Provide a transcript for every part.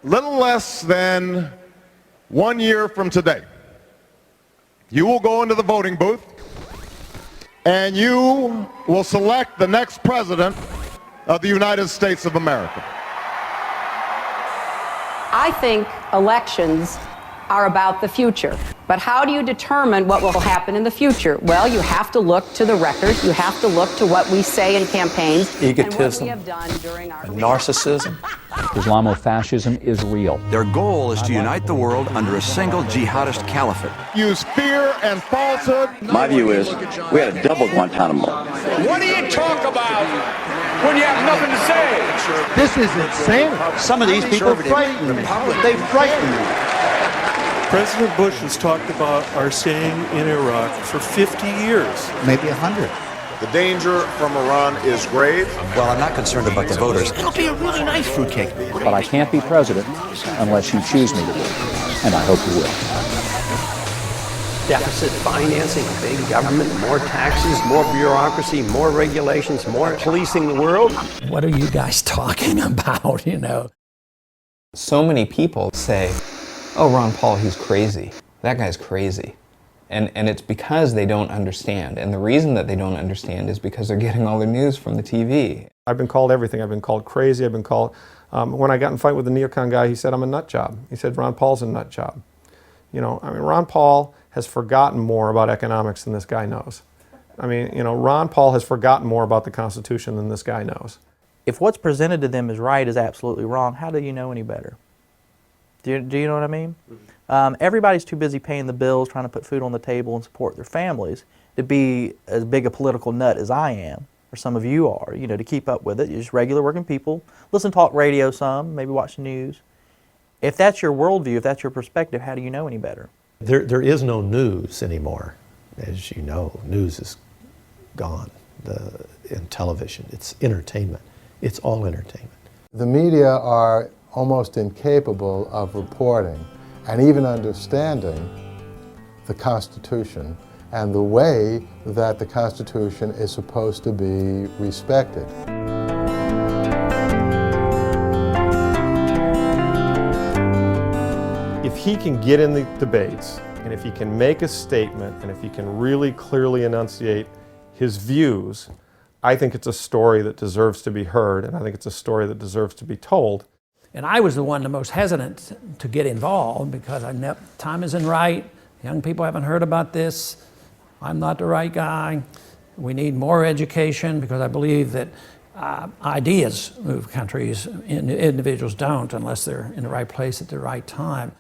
little less than 1 year from today, you will go into the voting booth and you will select the next president of the United States of America. I think elections are about the future. But how do you determine what will happen in the future? Well, you have to look to the record. You have to look to what we say in campaigns. Egotism, and what we have done during our narcissism. Islamofascism is real. Their goal is to unite the world under a single jihadist caliphate. Use fear and falsehood. My view is we had a double Guantanamo. What do you talk about when you have nothing to say? This is insane. Some of these people frighten me. They frighten me. President Bush has talked about our staying in Iraq for 50 years. Maybe 100. The danger from Iran is grave. Well, I'm not concerned about the voters. It'll be a really nice fruitcake. But I can't be president unless you choose me to be, and I hope you will. Deficit financing, big government, more taxes, more bureaucracy, more regulations, more policing the world. What are you guys talking about, you know? So many people say, oh, Ron Paul, he's crazy. That guy's crazy. And it's because they don't understand. And the reason that they don't understand is because they're getting all their news from the TV. I've been called everything. I've been called crazy. I've been called, when I got in a fight with the neocon guy, he said I'm a nut job. He said Ron Paul's a nut job. You know, I mean, Ron Paul has forgotten more about economics than this guy knows. I mean, you know, Ron Paul has forgotten more about the Constitution than this guy knows. If what's presented to them is right is absolutely wrong, how do you know any better? Do you know what I mean? Everybody's too busy paying the bills, trying to put food on the table and support their families to be as big a political nut as I am, or some of you are, you know, to keep up with it. You're just regular working people. Listen to talk radio some, maybe watch the news. If that's your worldview, if that's your perspective, how do you know any better? There is no news anymore. As you know, news is gone in television. It's entertainment. It's all entertainment. The media are almost incapable of reporting and even understanding the Constitution and the way that the Constitution is supposed to be respected. If he can get in the debates, and if he can make a statement, and if he can really clearly enunciate his views, I think it's a story that deserves to be heard, and I think it's a story that deserves to be told. And I was the one the most hesitant to get involved because I know time isn't right. Young people haven't heard about this. I'm not the right guy. We need more education because I believe that ideas move countries, individuals don't unless they're in the right place at the right time.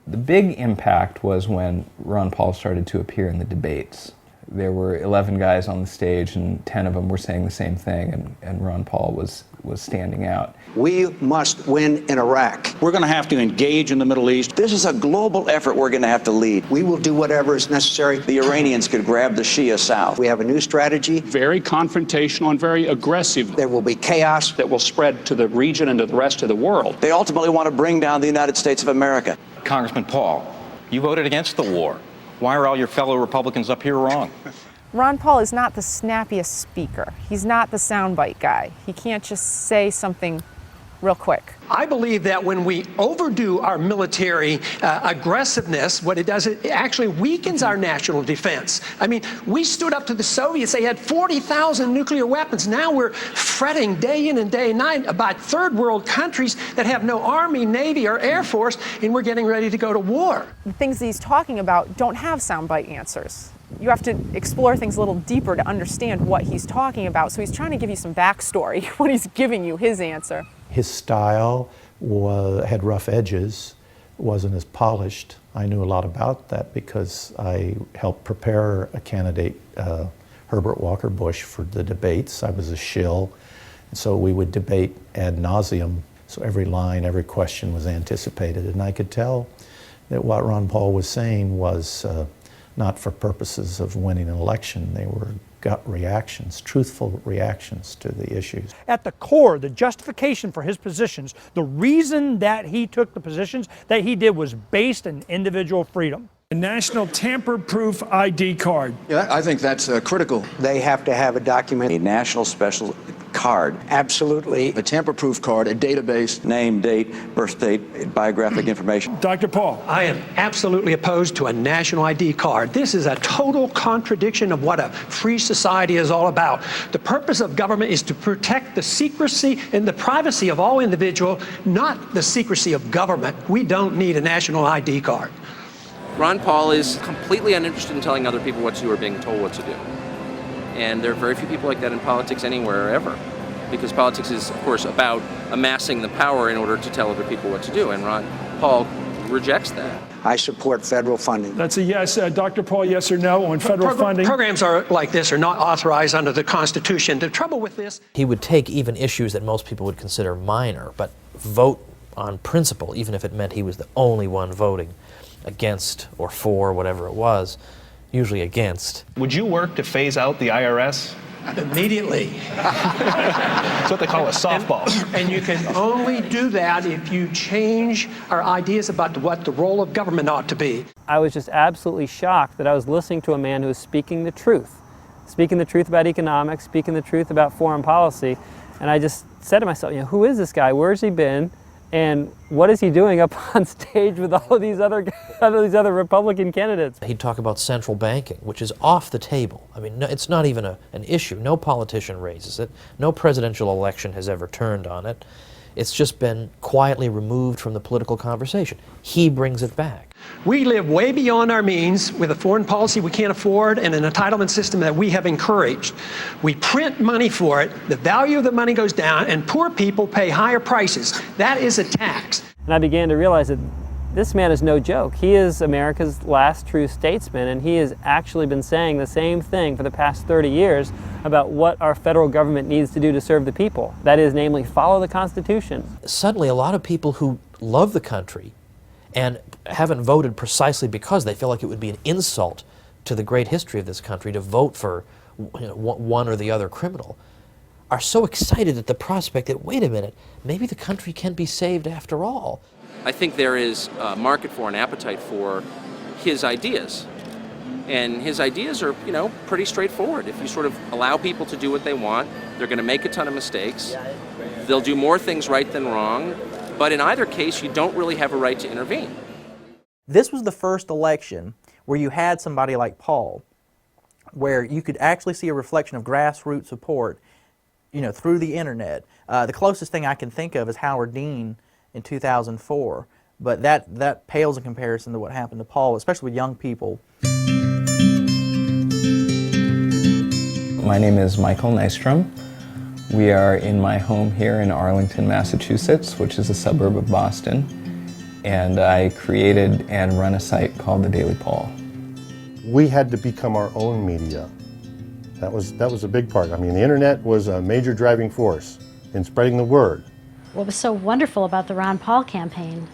The big impact was when Ron Paul started to appear in the debates. There were 11 guys on the stage and 10 of them were saying the same thing, and Ron Paul was standing out. We must win in Iraq. We're going to have to engage in the Middle East. This is a global effort we're going to have to lead. We will do whatever is necessary. The Iranians could grab the Shia South. We have a new strategy. Very confrontational and very aggressive. There will be chaos that will spread to the region and to the rest of the world. They ultimately want to bring down the United States of America. Congressman Paul, you voted against the war. Why are all your fellow Republicans up here wrong? Ron Paul is not the snappiest speaker. He's not the soundbite guy. He can't just say something real quick. I believe that when we overdo our military aggressiveness, what it does, it actually weakens our national defense. I mean, we stood up to the Soviets. They had 40,000 nuclear weapons. Now we're fretting day in and day night about third world countries that have no army, navy, or air force, and we're getting ready to go to war. The things that he's talking about don't have soundbite answers. You have to explore things a little deeper to understand what he's talking about. So he's trying to give you some backstory when he's giving you his answer. His style had rough edges, wasn't as polished. I knew a lot about that because I helped prepare a candidate, Herbert Walker Bush, for the debates. I was a shill, and so we would debate ad nauseum. So every line, every question was anticipated, and I could tell that what Ron Paul was saying was not for purposes of winning an election. They were gut reactions, truthful reactions to the issues. At the core, the justification for his positions, the reason that he took the positions that he did was based in individual freedom. A national tamper-proof ID card. Yeah, I think that's critical. They have to have a document. A national special card. Absolutely. A tamper-proof card, a database, name, date, birth date, biographic information. Dr. Paul. I am absolutely opposed to a national ID card. This is a total contradiction of what a free society is all about. The purpose of government is to protect the secrecy and the privacy of all individuals, not the secrecy of government. We don't need a national ID card. Ron Paul is completely uninterested in telling other people what to do or being told what to do. And there are very few people like that in politics anywhere, ever. Because politics is, of course, about amassing the power in order to tell other people what to do. And Ron Paul rejects that. I support federal funding. That's a yes. Dr. Paul, yes or no on federal funding? Programs like this are not authorized under the Constitution. The trouble with this... He would take even issues that most people would consider minor, but vote on principle, even if it meant he was the only one voting against or for, whatever it was, usually against. Would you work to phase out the IRS? Immediately. That's what they call a softball. And you can only do that if you change our ideas about what the role of government ought to be. I was just absolutely shocked that I was listening to a man who was speaking the truth about economics, speaking the truth about foreign policy, and I just said to myself, who is this guy? Where's he been? And what is he doing up on stage with all of these other Republican candidates? He'd talk about central banking, which is off the table. I mean, it's not even an issue. No politician raises it. No presidential election has ever turned on it. It's just been quietly removed from the political conversation. He brings it back. We live way beyond our means with a foreign policy we can't afford and an entitlement system that we have encouraged. We print money for it, the value of the money goes down, and poor people pay higher prices. That is a tax. And I began to realize that this man is no joke. He is America's last true statesman, and he has actually been saying the same thing for the past 30 years about what our federal government needs to do to serve the people. That is, namely, follow the Constitution. Suddenly, a lot of people who love the country and haven't voted precisely because they feel like it would be an insult to the great history of this country to vote for one or the other criminal, are so excited at the prospect that, wait a minute, maybe the country can be saved after all. I think there is a market for, an appetite for his ideas. And his ideas are, pretty straightforward. If you sort of allow people to do what they want, they're going to make a ton of mistakes. They'll do more things right than wrong. But in either case, you don't really have a right to intervene. This was the first election where you had somebody like Paul, where you could actually see a reflection of grassroots support, through the internet. The closest thing I can think of is Howard Dean in 2004, but that pales in comparison to what happened to Paul, especially with young people. My name is Michael Nystrom. We are in my home here in Arlington, Massachusetts, which is a suburb of Boston, and I created and run a site called The Daily Paul. We had to become our own media. That was a big part. I mean, the internet was a major driving force in spreading the word. What was so wonderful about the Ron Paul campaign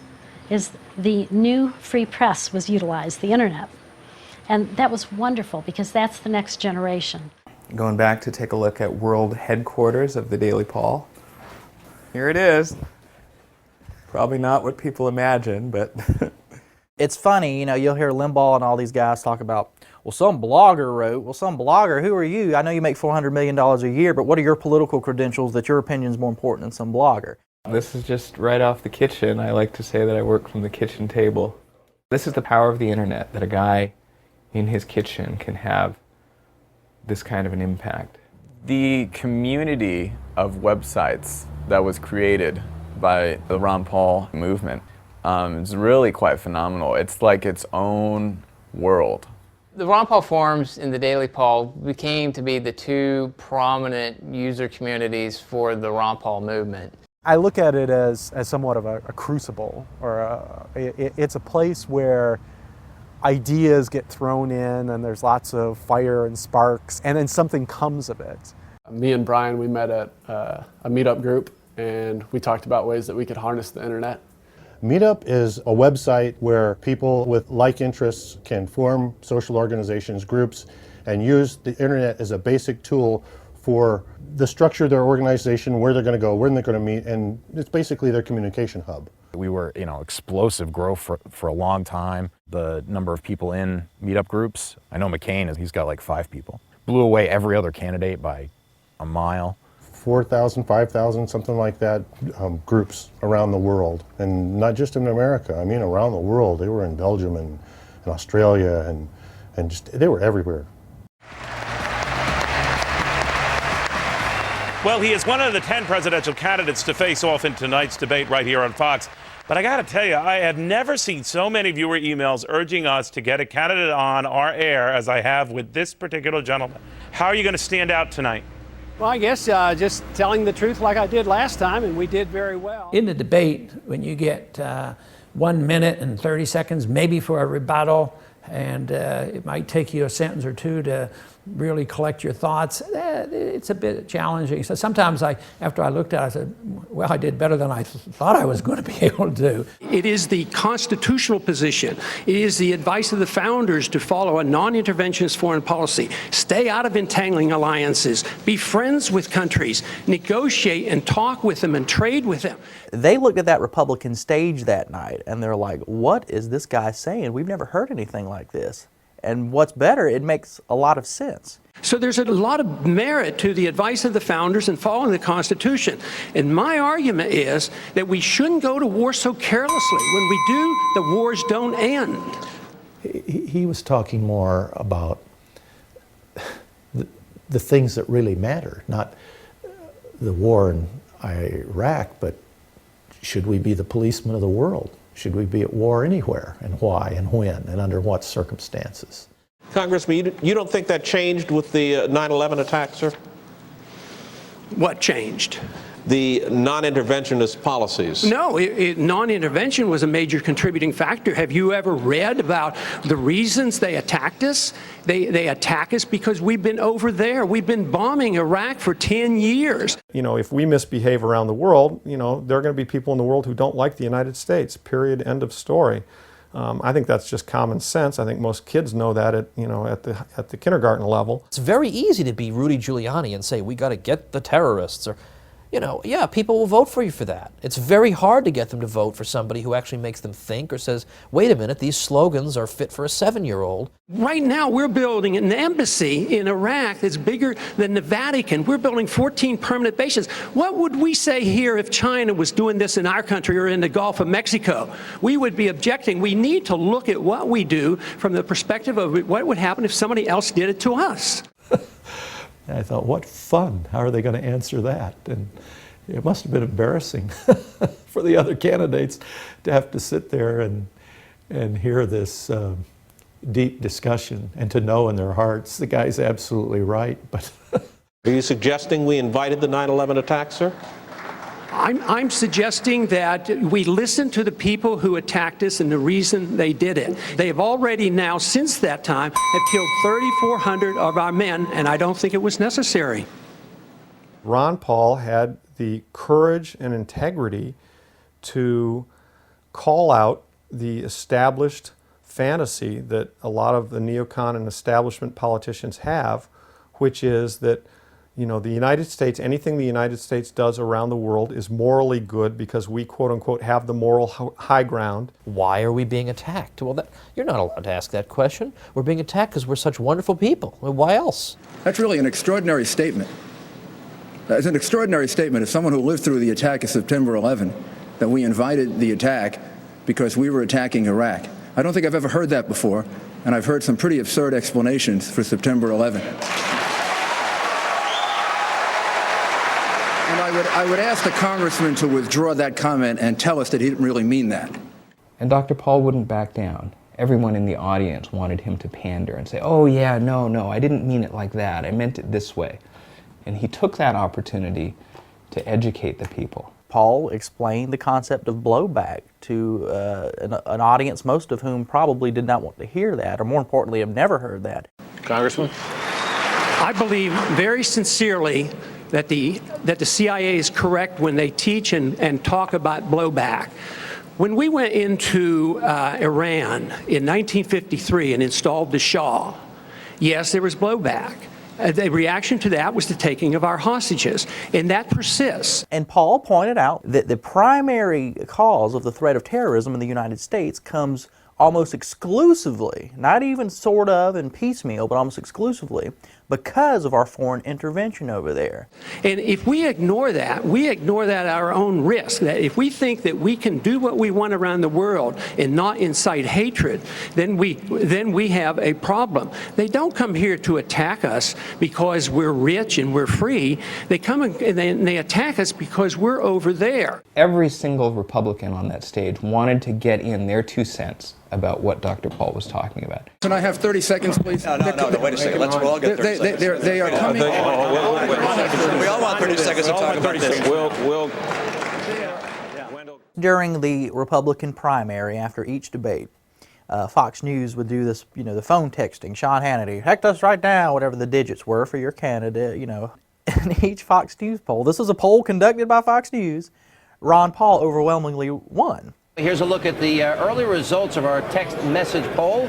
is the new free press was utilized, the internet. And that was wonderful because that's the next generation. Going back to take a look at world headquarters of the Daily Paul. Here it is. Probably not what people imagine, but... It's funny, you'll hear Limbaugh and all these guys talk about, well, some blogger wrote. Well, some blogger, who are you? I know you make $400 million a year, but what are your political credentials that your opinion is more important than some blogger? This is just right off the kitchen. I like to say that I work from the kitchen table. This is the power of the internet, that a guy in his kitchen can have this kind of an impact. The community of websites that was created by the Ron Paul movement is really quite phenomenal. It's like its own world. The Ron Paul forums and the Daily Paul became to be the two prominent user communities for the Ron Paul movement. I look at it as somewhat of a crucible, or it's a place where ideas get thrown in and there's lots of fire and sparks, and then something comes of it. Me and Brian, we met at a meetup group, and we talked about ways that we could harness the internet. Meetup is a website where people with like interests can form social organizations, groups, and use the internet as a basic tool for the structure of their organization, where they're going to go, where they're going to meet, and it's basically their communication hub. We were, explosive growth for a long time. The number of people in meetup groups, I know McCain, he's got like 5 people. Blew away every other candidate by a mile. 4,000, 5,000, something like that, groups around the world. And not just in America, I mean around the world. They were in Belgium and Australia and just, they were everywhere. Well, he is one of the 10 presidential candidates to face off in tonight's debate right here on Fox. But I got to tell you, I have never seen so many viewer emails urging us to get a candidate on our air as I have with this particular gentleman. How are you going to stand out tonight? Well, I guess just telling the truth like I did last time, and we did very well. In the debate, when you get 1 minute and 30 seconds, maybe for a rebuttal, and it might take you a sentence or two to really collect your thoughts, it's a bit challenging. So sometimes after I looked at it, I said, well, I did better than I thought I was going to be able to do. It is the constitutional position. It is the advice of the founders to follow a non-interventionist foreign policy. Stay out of entangling alliances. Be friends with countries. Negotiate and talk with them and trade with them. They looked at that Republican stage that night and they're like, what is this guy saying? We've never heard anything like this. And what's better, it makes a lot of sense. So there's a lot of merit to the advice of the founders and following the Constitution. And my argument is that we shouldn't go to war so carelessly. When we do, the wars don't end. He was talking more about the things that really matter, not the war in Iraq, but should we be the policeman of the world? Should we be at war anywhere, and why, and when, and under what circumstances? Congressman, you don't think that changed with the 9/11 attack, sir? What changed? The non-interventionist policies. No, non-intervention was a major contributing factor. Have you ever read about the reasons they attacked us? They attack us because we've been over there. We've been bombing Iraq for 10 years. You know, if we misbehave around the world, you know, there are going to be people in the world who don't like the United States, period, end of story. I think that's just common sense. I think most kids know that at the kindergarten level. It's very easy to be Rudy Giuliani and say, we got to get the terrorists, or, you know, yeah, people will vote for you for that. It's very hard to get them to vote for somebody who actually makes them think or says, wait a minute, these slogans are fit for a 7-year-old. Right now, we're building an embassy in Iraq that's bigger than the Vatican. We're building 14 permanent bases. What would we say here if China was doing this in our country or in the Gulf of Mexico? We would be objecting. We need to look at what we do from the perspective of what would happen if somebody else did it to us. And I thought, what fun. How are they going to answer that? And it must have been embarrassing for the other candidates to have to sit there and hear this deep discussion and to know in their hearts the guy's absolutely right. But are you suggesting we invited the 9/11 attack, sir? I'm suggesting that we listen to the people who attacked us and the reason they did it. They have already now, since that time, have killed 3,400 of our men, and I don't think it was necessary. Ron Paul had the courage and integrity to call out the established fantasy that a lot of the neocon and establishment politicians have, which is that, you know, the United States, anything the United States does around the world is morally good because we, quote unquote, have the moral high ground. Why are we being attacked? Well, you're not allowed to ask that question. We're being attacked because we're such wonderful people. Well, why else? That's really an extraordinary statement. It's an extraordinary statement. As someone who lived through the attack of September 11, that we invited the attack because we were attacking Iraq. I don't think I've ever heard that before, and I've heard some pretty absurd explanations for September 11. I would ask the congressman to withdraw that comment and tell us that he didn't really mean that. And Dr. Paul wouldn't back down. Everyone in the audience wanted him to pander and say, oh yeah, no, I didn't mean it like that. I meant it this way. And he took that opportunity to educate the people. Paul explained the concept of blowback to an audience, most of whom probably did not want to hear that, or more importantly, have never heard that. Congressman? I believe very sincerely that the CIA is correct when they teach and talk about blowback. When we went into Iran in 1953 and installed the Shah, yes, there was blowback. The reaction to that was the taking of our hostages, and that persists. And Paul pointed out that the primary cause of the threat of terrorism in the United States comes almost exclusively, not even sort of and piecemeal, but almost exclusively, because of our foreign intervention over there. And if we ignore that at our own risk. That if we think that we can do what we want around the world and not incite hatred, then we have a problem. They don't come here to attack us because we're rich and we're free. They come and they attack us because we're over there. Every single Republican on that stage wanted to get in their 2 cents about what Dr. Paul was talking about. Can I have 30 seconds, please? No, wait a second. Let's all get 30 seconds. They are coming. We all want 30 seconds to talk about this. During the Republican primary, after each debate, Fox News would do this, the phone texting. Sean Hannity, text us right now, whatever the digits were for your candidate, In each Fox News poll, this was a poll conducted by Fox News, Ron Paul overwhelmingly won. Here's a look at the early results of our text message poll.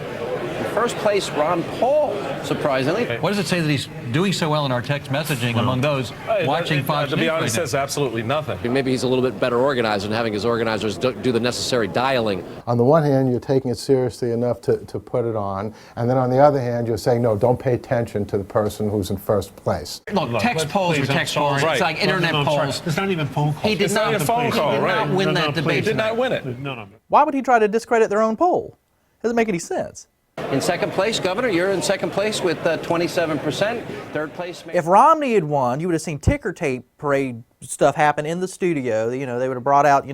In first place, Ron Paul, surprisingly. What does it say that he's doing so well in our text messaging among those watching Fox News? To be honest, says absolutely nothing. Maybe he's a little bit better organized and having his organizers do the necessary dialing. On the one hand, you're taking it seriously enough to put it on, and then on the other hand, you're saying, no, don't pay attention to the person who's in first place. Look, text polls are text polls. It's like internet polls. It's not even phone calls. He did not win that debate. He did not win it. Why would he try to discredit their own poll? Doesn't make any sense. In second place, Governor, you're in second place with 27%. Third place. If Romney had won, you would have seen ticker tape parade stuff happen in the studio. They would have brought out,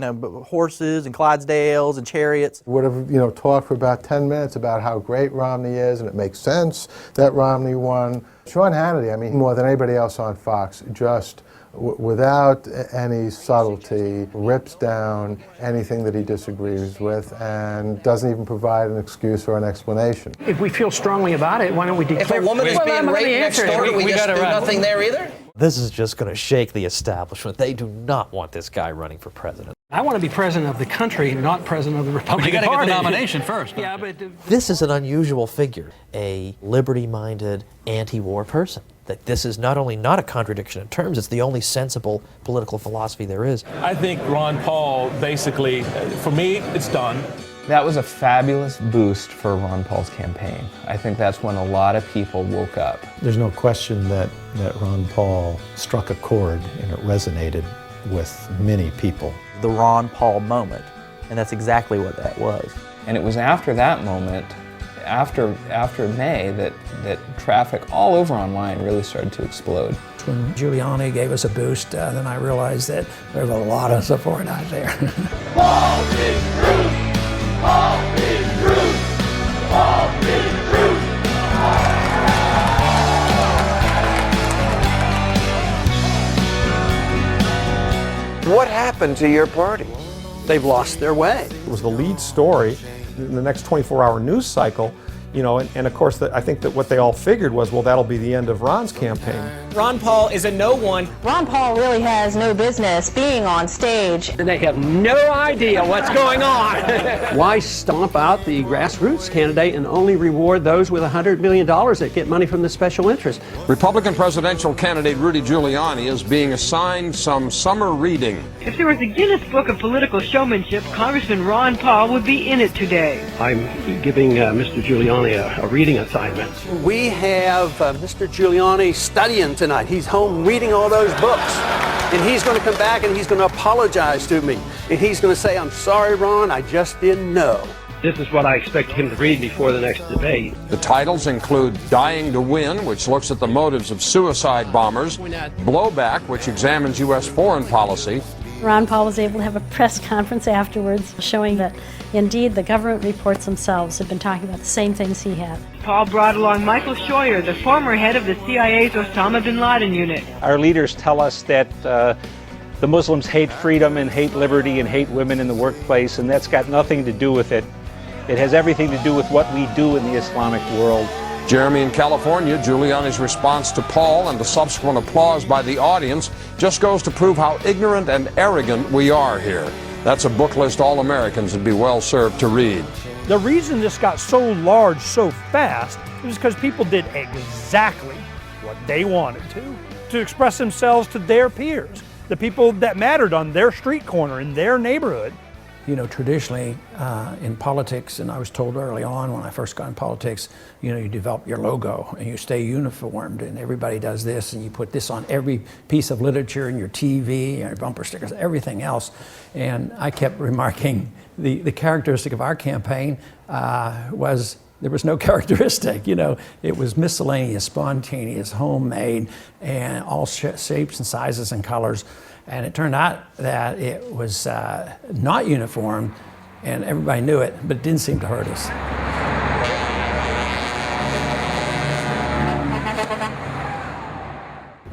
horses and Clydesdales and chariots. Would have, talked for about 10 minutes about how great Romney is, and it makes sense that Romney won. Sean Hannity, more than anybody else on Fox, just without any subtlety, rips down anything that he disagrees with and doesn't even provide an excuse or an explanation. If we feel strongly about it, why don't we declare? If a woman is being raped next door, do we just do nothing there either? This is just going to shake the establishment. They do not want this guy running for president. I want to be president of the country, not president of the Republican Party. You got to get the nomination first. Yeah, but this is an unusual figure, a liberty-minded, anti-war person. That this is not only not a contradiction in terms, it's the only sensible political philosophy there is. I think Ron Paul basically, for me, it's done. That was a fabulous boost for Ron Paul's campaign. I think that's when a lot of people woke up. There's no question that Ron Paul struck a chord and it resonated with many people. The Ron Paul moment, and that's exactly what that was. And it was after that moment, after May, that traffic all over online really started to explode. When Giuliani gave us a boost, then I realized that there's a lot of support out there. Paul is truth! Paul is truth! Paul is truth! What happened to your party? They've lost their way. It was the lead story in the next 24-hour news cycle, and of course I think that what they all figured was, well, that'll be the end of Ron's campaign. Ron Paul is a no one. Ron Paul really has no business being on stage. And they have no idea what's going on. Why stomp out the grassroots candidate and only reward those with $100 million that get money from the special interest? Republican presidential candidate Rudy Giuliani is being assigned some summer reading. If there was a Guinness Book of Political Showmanship, Congressman Ron Paul would be in it today. I'm giving Mr. Giuliani a reading assignment. We have Mr. Giuliani studying tonight. He's home reading all those books. And he's going to come back and he's going to apologize to me. And he's going to say, I'm sorry, Ron, I just didn't know. This is what I expect him to read before the next debate. The titles include Dying to Win, which looks at the motives of suicide bombers, Blowback, which examines U.S. foreign policy. Ron Paul was able to have a press conference afterwards showing that indeed the government reports themselves have been talking about the same things he had. Paul brought along Michael Scheuer, the former head of the CIA's Osama bin Laden unit. Our leaders tell us that the Muslims hate freedom and hate liberty and hate women in the workplace, and that's got nothing to do with it. It has everything to do with what we do in the Islamic world. Jeremy in California, Giuliani's response to Paul and the subsequent applause by the audience just goes to prove how ignorant and arrogant we are here. That's a book list all Americans would be well served to read. The reason this got so large so fast is because people did exactly what they wanted to express themselves to their peers, the people that mattered on their street corner in their neighborhood. You know, traditionally in politics, and I was told early on when I first got in politics, you know, you develop your logo and you stay uniformed, and everybody does this, and you put this on every piece of literature, and your TV, your bumper stickers, everything else. And I kept remarking the characteristic of our campaign was there was no characteristic. You know, it was miscellaneous, spontaneous, homemade, and all shapes and sizes and colors. And it turned out that it was not uniform, and everybody knew it, but it didn't seem to hurt us.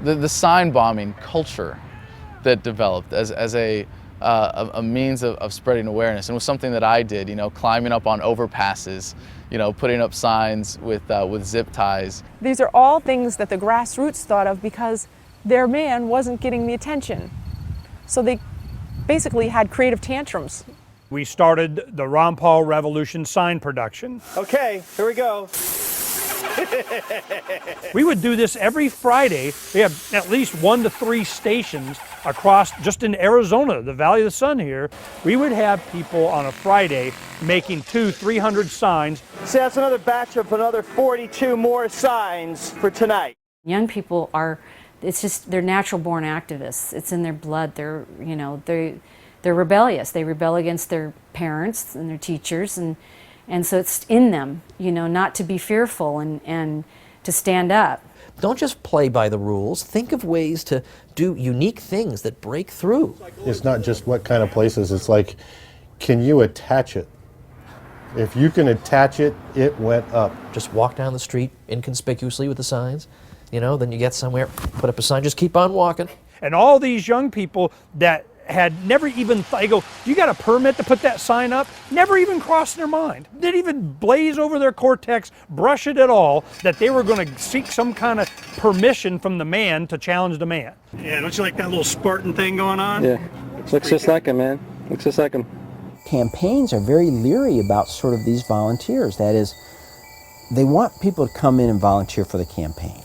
The sign bombing culture that developed as a means of spreading awareness, and was something that I did, you know, climbing up on overpasses, you know, putting up signs with zip ties. These are all things that the grassroots thought of because their man wasn't getting the attention. So they basically had creative tantrums. We started the Ron Paul Revolution sign production. Okay, here we go. We would do this every Friday. We have at least 1 to 3 stations across, just in Arizona, the Valley of the Sun here. We would have people on a Friday making 200-300 signs. So that's another batch of another 42 more signs for tonight. Young people are, it's just, they're natural born activists. It's in their blood. They're, you know, they're rebellious. They rebel against their parents and their teachers, and so it's in them, you know, not to be fearful and to stand up. Don't just play by the rules. Think of ways to do unique things that break through. It's not just what kind of places, it's like, can you attach it? If you can attach it, it went up. Just walk down the street inconspicuously with the signs, you know, then you get somewhere, put up a sign, just keep on walking. And all these young people that had never even, they go, you got a permit to put that sign up? Never even crossed their mind. Didn't even blaze over their cortex, brush it at all, that they were going to seek some kind of permission from the man to challenge the man. Yeah, don't you like that little Spartan thing going on? Yeah, looks just like him, man. Looks just like him. Campaigns are very leery about sort of these volunteers. That is, they want people to come in and volunteer for the campaign.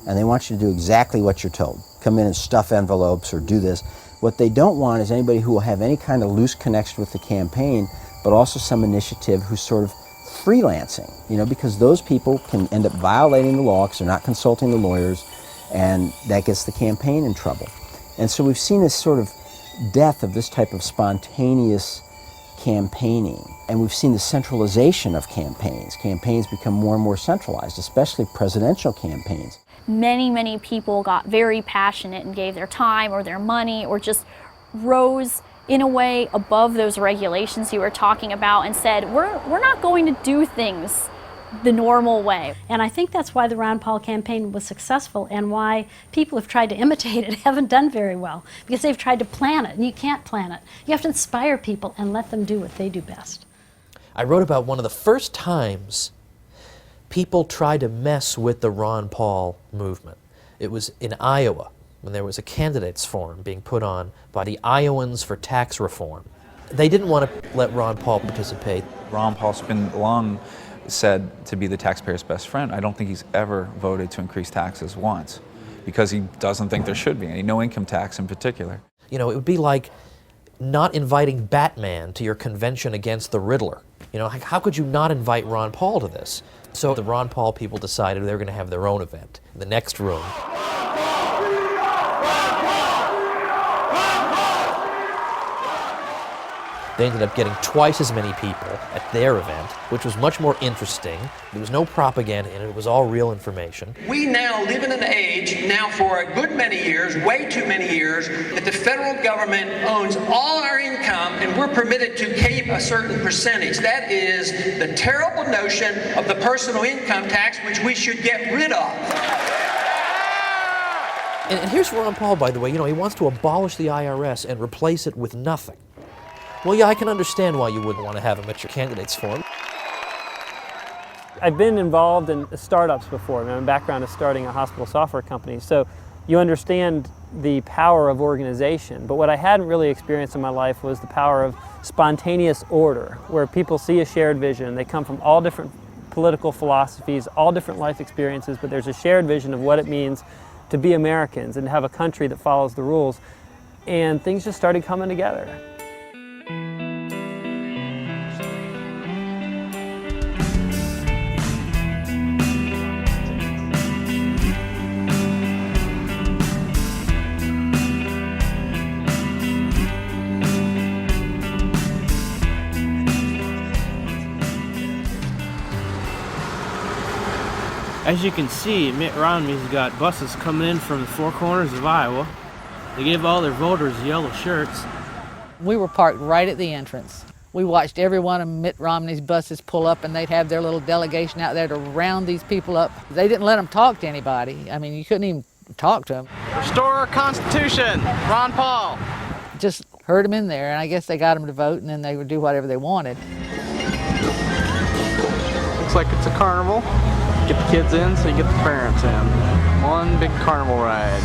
And they want you to do exactly what you're told. Come in and stuff envelopes or do this. What they don't want is anybody who will have any kind of loose connection with the campaign, but also some initiative who's sort of freelancing, you know, because those people can end up violating the law because they're not consulting the lawyers, and that gets the campaign in trouble. And so we've seen this sort of death of this type of spontaneous campaigning, and we've seen the centralization of campaigns. Campaigns become more and more centralized, especially presidential campaigns. Many people got very passionate and gave their time or their money or just rose in a way above those regulations you were talking about and said, we're not going to do things the normal way. And I think that's why the Ron Paul campaign was successful, and why people have tried to imitate it haven't done very well, because they've tried to plan it, and you can't plan it. You have to inspire people and let them do what they do best. I wrote about one of the first times people tried to mess with the Ron Paul movement. It was in Iowa, when there was a candidates forum being put on by the Iowans for tax reform. They didn't want to let Ron Paul participate. Ron Paul's been long said to be the taxpayer's best friend. I don't think he's ever voted to increase taxes once, because he doesn't think there should be any, no income tax in particular. You know, it would be like not inviting Batman to your convention against the Riddler. You know, how could you not invite Ron Paul to this? So the Ron Paul people decided they were going to have their own event in the next room. They ended up getting twice as many people at their event, which was much more interesting. There was no propaganda in it. It was all real information. We now live in an age, now for a good many years, way too many years, that the federal government owns all our income and we're permitted to keep a certain percentage. That is the terrible notion of the personal income tax, which we should get rid of. And here's Ron Paul, by the way. You know, he wants to abolish the IRS and replace it with nothing. Well, yeah, I can understand why you wouldn't want to have him at your candidates forum. I've been involved in startups before. My background is starting a hospital software company, so you understand the power of organization. But what I hadn't really experienced in my life was the power of spontaneous order, where people see a shared vision. They come from all different political philosophies, all different life experiences, but there's a shared vision of what it means to be Americans and to have a country that follows the rules. And things just started coming together. As you can see, Mitt Romney's got buses coming in from the four corners of Iowa. They gave all their voters yellow shirts. We were parked right at the entrance. We watched every one of Mitt Romney's buses pull up, and they'd have their little delegation out there to round these people up. They didn't let them talk to anybody. I mean, you couldn't even talk to them. Restore our Constitution, Ron Paul. Just herd them in there, and I guess they got them to vote, and then they would do whatever they wanted. Looks like it's a carnival. Get the kids in so you get the parents in. One big carnival ride.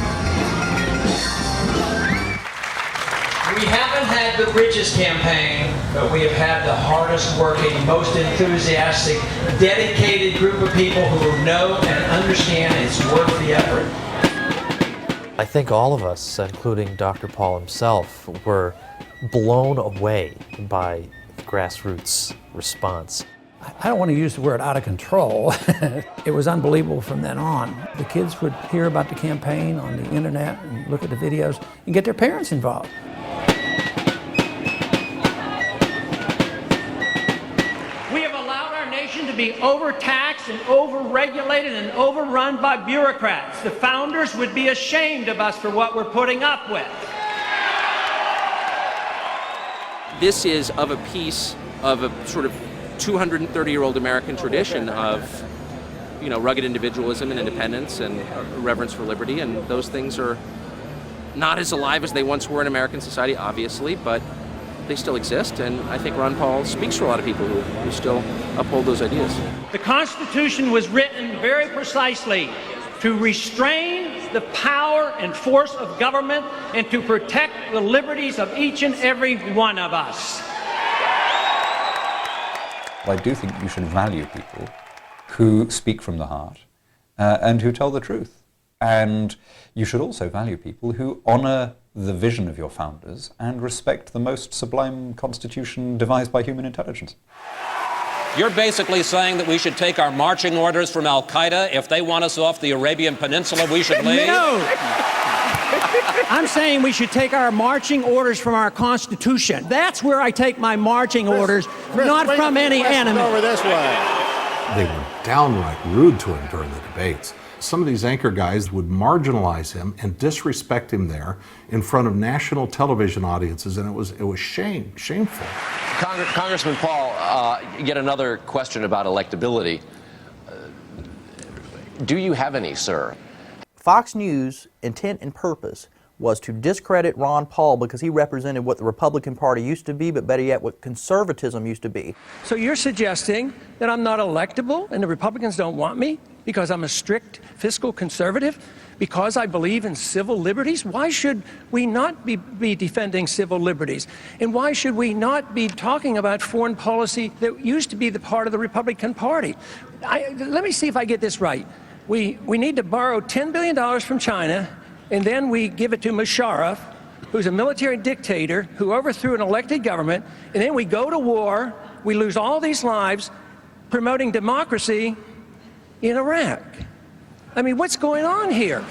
We haven't had the richest campaign, but we have had the hardest working, most enthusiastic, dedicated group of people who know and understand it's worth the effort. I think all of us, including Dr. Paul himself, were blown away by the grassroots response. I don't want to use the word out of control. It was unbelievable from then on. The kids would hear about the campaign on the internet and look at the videos and get their parents involved. To be overtaxed and overregulated and overrun by bureaucrats. The founders would be ashamed of us for what we're putting up with. This is of a piece of a sort of 230-year-old American tradition of, you know, rugged individualism and independence and reverence for liberty, and those things are not as alive as they once were in American society, obviously, but they still exist, and I think Ron Paul speaks for a lot of people who still uphold those ideas. The Constitution was written very precisely to restrain the power and force of government and to protect the liberties of each and every one of us. I do think you should value people who speak from the heart and who tell the truth. And you should also value people who honor the vision of your founders and respect the most sublime constitution devised by human intelligence. You're basically saying that we should take our marching orders from Al-Qaeda. If they want us off the Arabian Peninsula, we should leave? No! I'm saying we should take our marching orders from our Constitution. That's where I take my marching orders, not from any enemy. Over this way. They were downright rude to him during the debates. Some of these anchor guys would marginalize him and disrespect him there in front of national television audiences, and it was shameful. Congressman Paul, yet another question about electability. Do you have any, sir? Fox News' intent and purpose was to discredit Ron Paul because he represented what the Republican Party used to be, but better yet, what conservatism used to be. So you're suggesting that I'm not electable and the Republicans don't want me because I'm a strict fiscal conservative, because I believe in civil liberties? Why should we not be defending civil liberties? And why should we not be talking about foreign policy that used to be the part of the Republican Party? Let me see if I get this right. We need to borrow $10 billion from China, and then we give it to Musharraf, who's a military dictator who overthrew an elected government, and then we go to war, we lose all these lives promoting democracy in Iraq. I mean, what's going on here?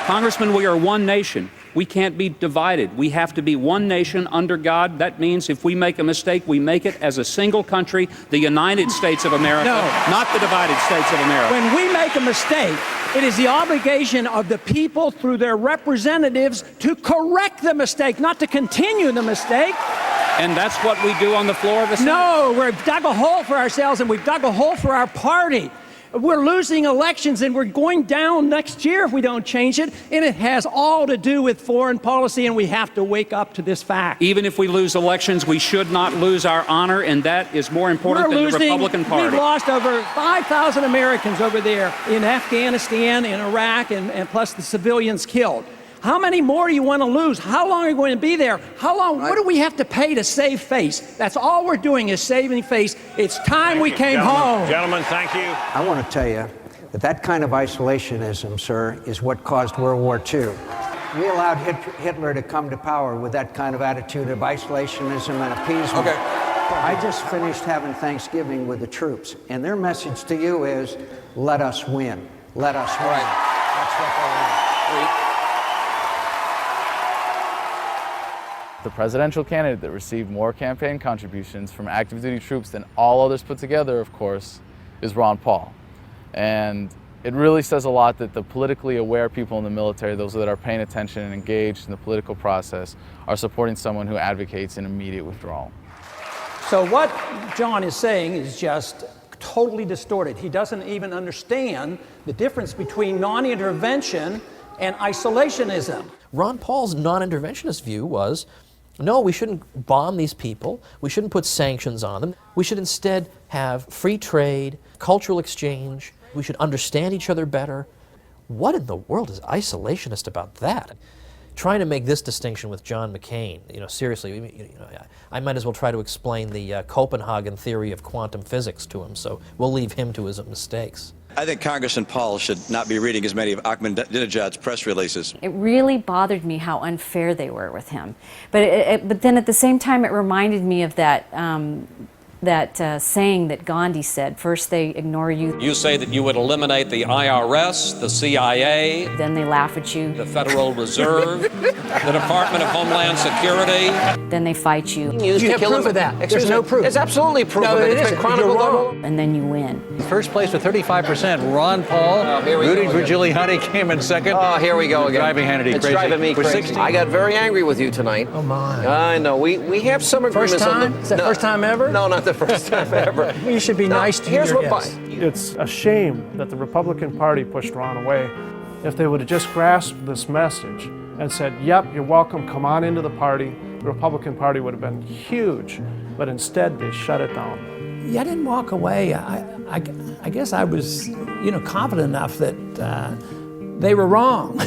Congressman, we are one nation. We can't be divided. We have to be one nation under God. That means if we make a mistake, we make it as a single country, the United States of America, not the divided States of America. When we make a mistake, it is the obligation of the people through their representatives to correct the mistake, not to continue the mistake. And that's what we do on the floor of the Senate? No, we've dug a hole for ourselves and we've dug a hole for our party. We're losing elections and we're going down next year if we don't change it. And it has all to do with foreign policy, and we have to wake up to this fact. Even if we lose elections, we should not lose our honor, and that is more important than the Republican Party. We've lost over 5,000 Americans over there in Afghanistan, in Iraq, and plus the civilians killed. How many more do you want to lose? How long are you going to be there? How long? What do we have to pay to save face? That's all we're doing is saving face. It's time we came home. Gentlemen, thank you. I want to tell you that that kind of isolationism, sir, is what caused World War II. We allowed Hitler to come to power with that kind of attitude of isolationism and appeasement. Okay. I just finished having Thanksgiving with the troops, and their message to you is, let us win. Let us win. That's what they want. The presidential candidate that received more campaign contributions from active duty troops than all others put together, of course, is Ron Paul. And it really says a lot that the politically aware people in the military, those that are paying attention and engaged in the political process, are supporting someone who advocates an immediate withdrawal. So what John is saying is just totally distorted. He doesn't even understand the difference between non-intervention and isolationism. Ron Paul's non-interventionist view was, no, we shouldn't bomb these people, we shouldn't put sanctions on them, we should instead have free trade, cultural exchange, we should understand each other better. What in the world is isolationist about that? Trying to make this distinction with John McCain, seriously, I might as well try to explain the Copenhagen theory of quantum physics to him, so we'll leave him to his mistakes. I think Congressman Paul should not be reading as many of Ahmadinejad's press releases. It really bothered me how unfair they were with him. But then at the same time, it reminded me of that saying that Gandhi said, first they ignore you. You say that you would eliminate the IRS, the CIA, then they laugh at you. The Federal Reserve, the Department of Homeland Security. Then they fight you. Do you have proof of that? There's no proof. There's absolutely proof of it. It's been chronicled all. And then you win. First place with 35%, Ron Paul. Rudy Giuliani came in second. Oh, here we go again. Driving Hannity it's crazy. Driving me crazy. 60. I got very angry with you tonight. Oh, my. I know. We have some agreements. First time? On Is that first time ever? No, not the first time ever. You should be nice to your guests. It's a shame that the Republican Party pushed Ron away. If they would have just grasped this message and said, yep, you're welcome, come on into the party, the Republican Party would have been huge. But instead, they shut it down. Yeah, I didn't walk away. I guess I was, confident enough that they were wrong.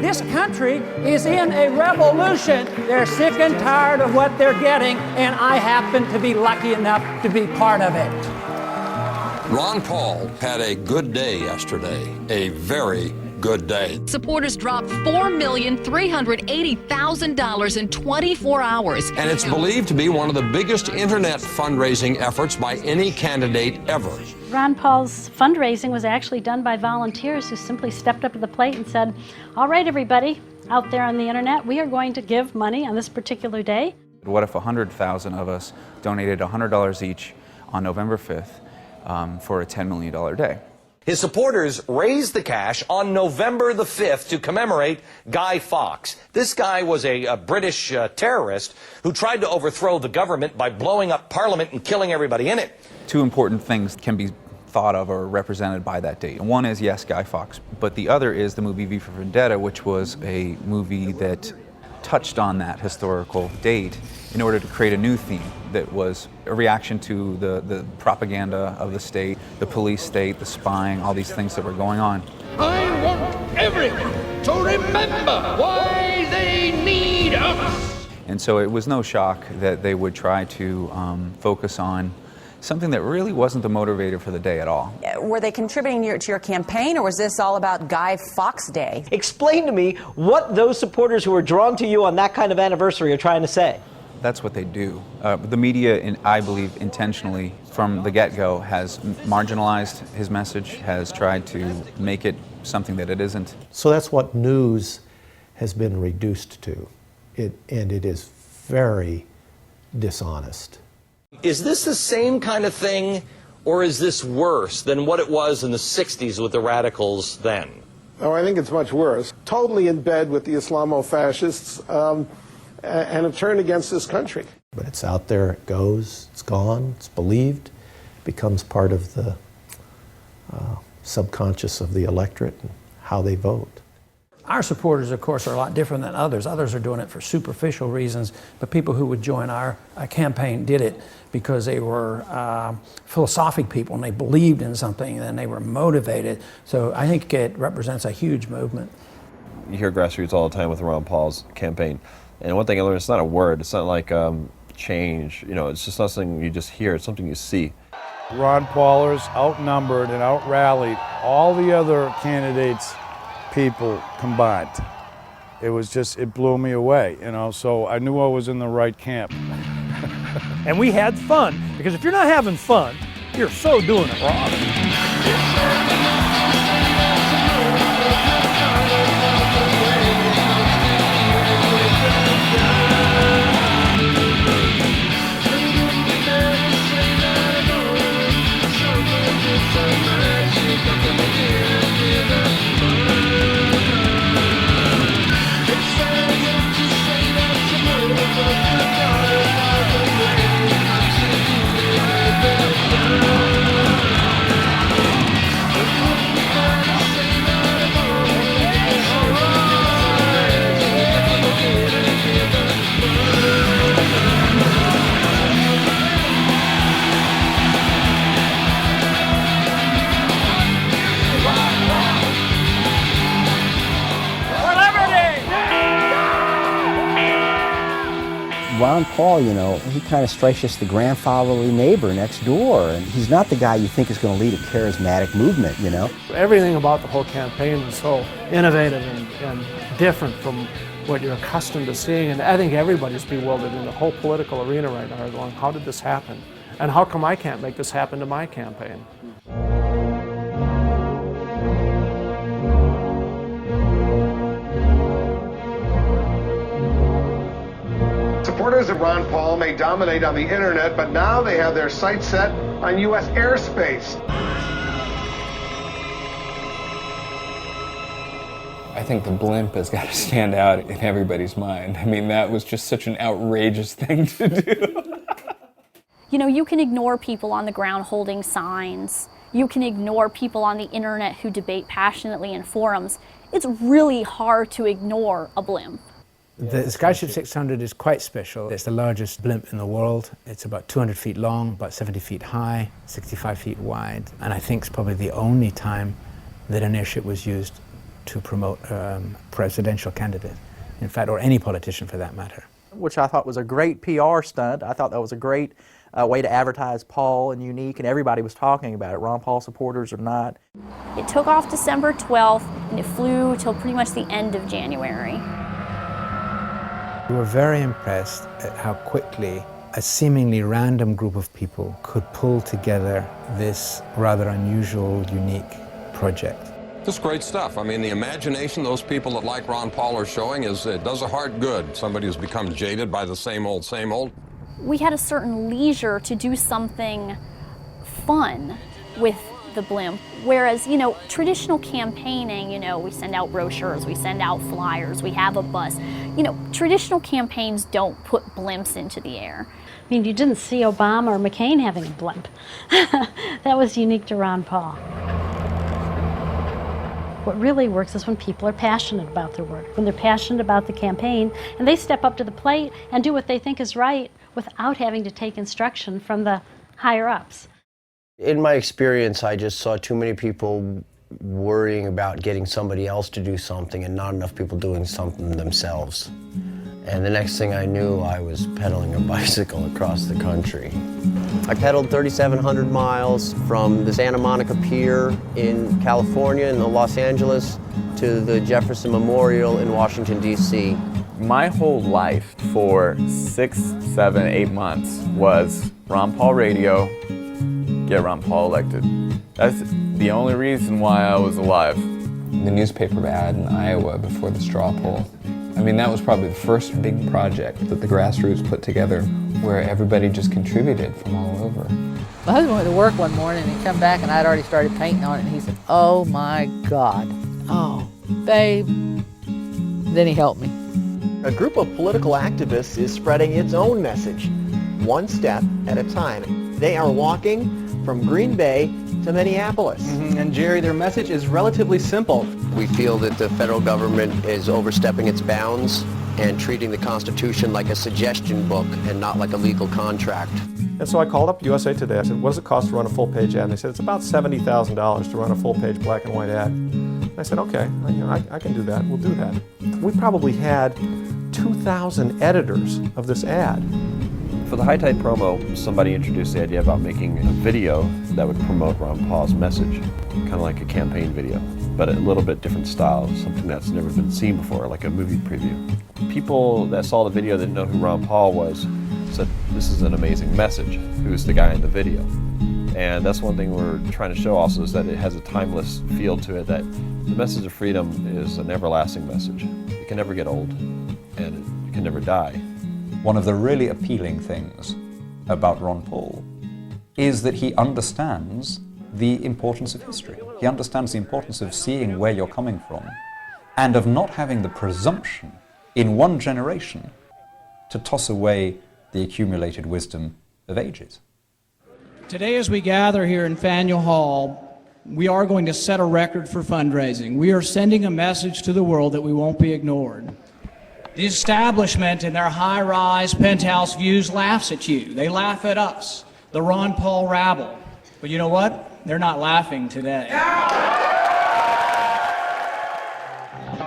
This country is in a revolution. They're sick and tired of what they're getting, and I happen to be lucky enough to be part of it. Ron Paul had a good day yesterday, a very good day. Supporters dropped $4,380,000 in 24 hours. And it's believed to be one of the biggest internet fundraising efforts by any candidate ever. Ron Paul's fundraising was actually done by volunteers who simply stepped up to the plate and said, all right, everybody out there on the internet, we are going to give money on this particular day. What if 100,000 of us donated $100 each on November 5th for a $10 million day? His supporters raised the cash on November the 5th to commemorate Guy Fawkes. This guy was a British terrorist who tried to overthrow the government by blowing up Parliament and killing everybody in it. Two important things can be thought of or represented by that date. And one is, yes, Guy Fawkes, but the other is the movie V for Vendetta, which was a movie that touched on that historical date in order to create a new theme that was a reaction to the propaganda of the state, the police state, the spying, all these things that were going on. I want everyone to remember why they need us. And so it was no shock that they would try to focus on something that really wasn't the motivator for the day at all. Were they contributing to your campaign, or was this all about Guy Fawkes Day? Explain to me what those supporters who were drawn to you on that kind of anniversary are trying to say. That's what they do. The media, I believe, intentionally, from the get-go, has marginalized his message, has tried to make it something that it isn't. So that's what news has been reduced to, and it is very dishonest. Is this the same kind of thing, or is this worse than what it was in the 60s with the radicals then? Oh, I think it's much worse. Totally in bed with the Islamo-fascists and have turned against this country. But it's out there, it goes, it's gone, it's believed, becomes part of the subconscious of the electorate and how they vote. Our supporters, of course, are a lot different than others. Others are doing it for superficial reasons, but people who would join our campaign did it because they were philosophic people and they believed in something and they were motivated. So I think it represents a huge movement. You hear grassroots all the time with Ron Paul's campaign. And one thing I learned, it's not a word, it's not like change, it's just not something you just hear, it's something you see. Ron Paulers outnumbered and out-rallied all the other candidates' people combined. It was just, it blew me away, so I knew I was in the right camp. And we had fun, because if you're not having fun, you're so doing it wrong. So Ron Paul, you know, he kind of strikes just the grandfatherly neighbor next door, and he's not the guy you think is going to lead a charismatic movement, you know. Everything about the whole campaign was so innovative and different from what you're accustomed to seeing, and I think everybody's bewildered in the whole political arena right now, going, how did this happen? And how come I can't make this happen to my campaign? Supporters of Ron Paul may dominate on the internet, but now they have their sights set on U.S. airspace. I think the blimp has got to stand out in everybody's mind. I mean, that was just such an outrageous thing to do. You know, you can ignore people on the ground holding signs. You can ignore people on the internet who debate passionately in forums. It's really hard to ignore a blimp. The Skyship 600 is quite special. It's the largest blimp in the world. It's about 200 feet long, about 70 feet high, 65 feet wide, and I think it's probably the only time that an airship was used to promote a presidential candidate, in fact, or any politician for that matter. Which I thought was a great PR stunt. I thought that was a great way to advertise Paul and unique, and everybody was talking about it, Ron Paul supporters or not. It took off December 12th, and it flew till pretty much the end of January. We were very impressed at how quickly a seemingly random group of people could pull together this rather unusual, unique project. Just great stuff. I mean, the imagination those people that like Ron Paul are showing it does a heart good. Somebody who's become jaded by the same old, same old. We had a certain leisure to do something fun with the blimp, whereas, you know, traditional campaigning, you know, we send out brochures, we send out flyers, we have a bus. You know, traditional campaigns don't put blimps into the air. I mean, you didn't see Obama or McCain having a blimp. That was unique to Ron Paul. What really works is when people are passionate about their work, when they're passionate about the campaign, and they step up to the plate and do what they think is right without having to take instruction from the higher-ups. In my experience, I just saw too many people worrying about getting somebody else to do something and not enough people doing something themselves. And the next thing I knew, I was pedaling a bicycle across the country. I pedaled 3,700 miles from the Santa Monica Pier in California in Los Angeles to the Jefferson Memorial in Washington, D.C. My whole life for 6, 7, 8 months was Ron Paul radio, get Ron Paul elected. That's the only reason why I was alive. The newspaper ad in Iowa before the straw poll. I mean, that was probably the first big project that the grassroots put together where everybody just contributed from all over. My husband went to work one morning and he come back and I'd already started painting on it and he said, "Oh my God, oh, babe." Then he helped me. A group of political activists is spreading its own message, one step at a time. They are walking from Green Bay to Minneapolis. And Jerry, their message is relatively simple. We feel that the federal government is overstepping its bounds and treating the Constitution like a suggestion book and not like a legal contract. And so I called up USA Today. I said, what does it cost to run a full-page ad? And they said, it's about $70,000 to run a full-page black and white ad. And I said, okay, I can do that. We'll do that. We probably had 2,000 editors of this ad. For the High Tide promo, somebody introduced the idea about making a video that would promote Ron Paul's message, kind of like a campaign video, but a little bit different style, something that's never been seen before, like a movie preview. People that saw the video that didn't know who Ron Paul was said, this is an amazing message. Who's the guy in the video? And that's one thing we're trying to show also, is that it has a timeless feel to it, that the message of freedom is an everlasting message. It can never get old, and it can never die. One of the really appealing things about Ron Paul is that he understands the importance of history. He understands the importance of seeing where you're coming from and of not having the presumption in one generation to toss away the accumulated wisdom of ages. Today, as we gather here in Faneuil Hall, we are going to set a record for fundraising. We are sending a message to the world that we won't be ignored. The establishment in their high-rise penthouse views laughs at you. They laugh at us, the Ron Paul rabble. But you know what? They're not laughing today.